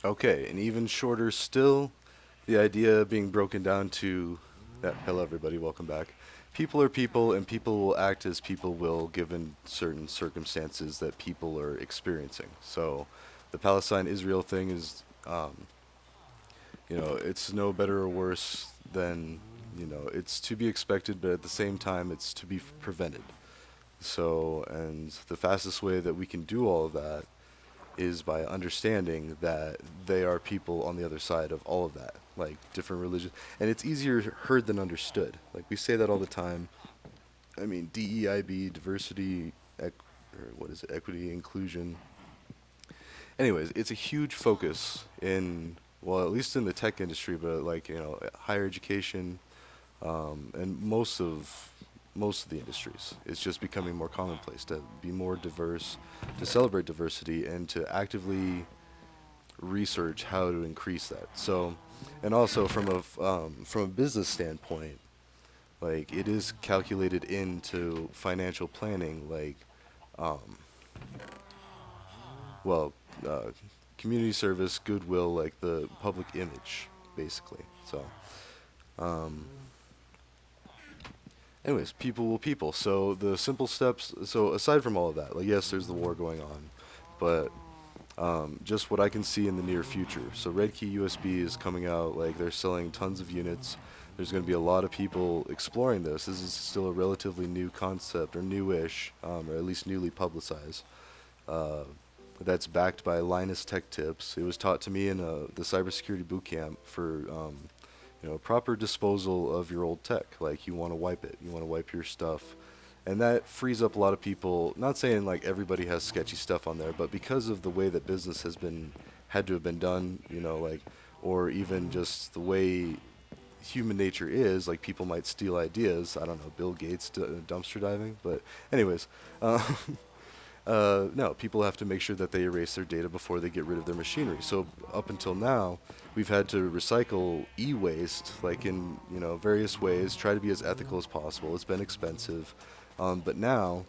Okay, and even shorter still, the idea being broken down to hello everybody, welcome back. People are people, and people will act as people will given certain circumstances that people are experiencing. So, the Palestine-Israel thing is, it's no better or worse than, it's to be expected, but at the same time, it's to be prevented. So, and the fastest way that we can do all of that is by understanding that they are people on the other side of all of that, like different religions. And it's easier heard than understood. Like we say that all the time. I mean, DEIB, diversity, or what is it, equity, inclusion. Anyways, it's a huge focus in, well, at least in the tech industry, but like, higher education, and most of the industries. It's just becoming more commonplace to be more diverse, to celebrate diversity, and to actively research how to increase that. So, and also from a business standpoint, like it is calculated into financial planning, like um, well, uh, community service, goodwill, like the public image, basically. So, um, anyways, people will people. So the simple steps. So aside from all of that, like yes, there's the war going on, but just what I can see in the near future. So Red Key USB is coming out, like they're selling tons of units. There's going to be a lot of people exploring this. This is still a relatively new concept, or newish, or at least newly publicized. Uh, that's backed by Linus Tech Tips. It was taught to me in the cybersecurity boot camp for proper disposal of your old tech. Like you want to wipe it, you want to wipe your stuff, and that frees up a lot of people. Not saying like everybody has sketchy stuff on there, but because of the way that business has been had to have been done, like, or even just the way human nature is, like people might steal ideas. I don't know, Bill Gates dumpster diving, but anyways, uh, no, people have to make sure that they erase their data before they get rid of their machinery. So up until now, we've had to recycle e-waste, like in various ways, try to be as ethical as possible. It's been expensive, but now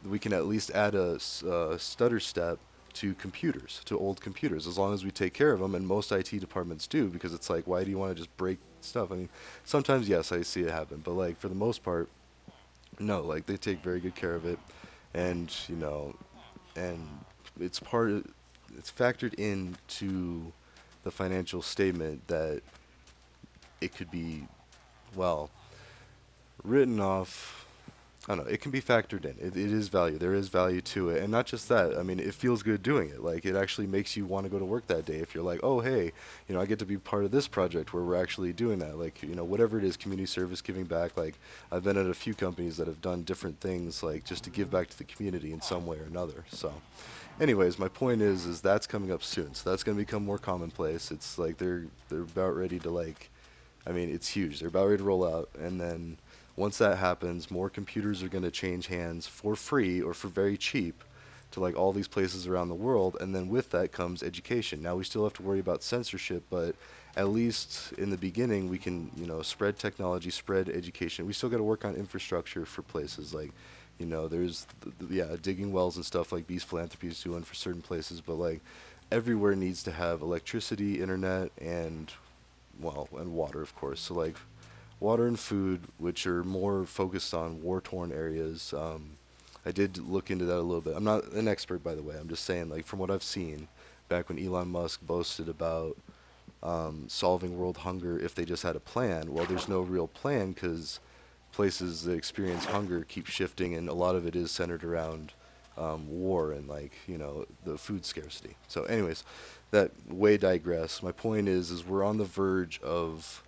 we can at least add a stutter step to computers, to old computers, as long as we take care of them. And most IT departments do, because it's like, why do you want to just break stuff? I mean, sometimes yes, I see it happen, but like for the most part, no. Like they take very good care of it, and and it's part of, it's factored into the financial statement that it could be, well, written off. I don't know. It can be factored in. It is value. There is value to it, and not just that. I mean, it feels good doing it. Like it actually makes you want to go to work that day. If you're like, oh hey, I get to be part of this project where we're actually doing that. Like whatever it is, community service, giving back. Like I've been at a few companies that have done different things, like just to give back to the community in some way or another. So. Anyways, my point is that's coming up soon. So that's going to become more commonplace. It's like they're about ready to like. I mean, it's huge. They're about ready to roll out, and then once that happens, more computers are going to change hands for free or for very cheap to like all these places around the world, and then with that comes education. Now we still have to worry about censorship, but at least in the beginning we can, spread technology, spread education. We still got to work on infrastructure for places like, there's yeah, digging wells and stuff like Beast Philanthropy is doing for certain places, but like everywhere needs to have electricity, internet, and well, and water, of course. So like water and food, which are more focused on war-torn areas. I did look into that a little bit. I'm not an expert, by the way. I'm just saying, like from what I've seen, back when Elon Musk boasted about solving world hunger if they just had a plan. Well, there's no real plan because places that experience hunger keep shifting, and a lot of it is centered around war and like the food scarcity. So, anyways, that way digress. My point is we're on the verge of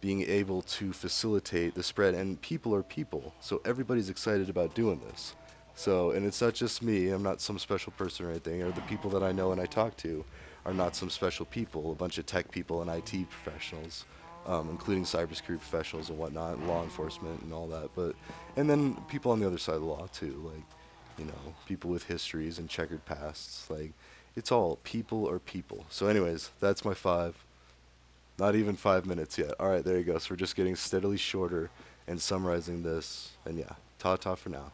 being able to facilitate the spread, and people are people, so everybody's excited about doing this. So, and it's not just me. I'm not some special person or anything, or the people that I know and I talk to are not some special people. A bunch of tech people and IT professionals, including cybersecurity professionals and whatnot, and law enforcement and all that. But and then people on the other side of the law too, like people with histories and checkered pasts. Like it's all people are people. So, anyways, that's my five. Not even 5 minutes yet. All right, there you go. So we're just getting steadily shorter and summarizing this. And yeah, ta ta for now.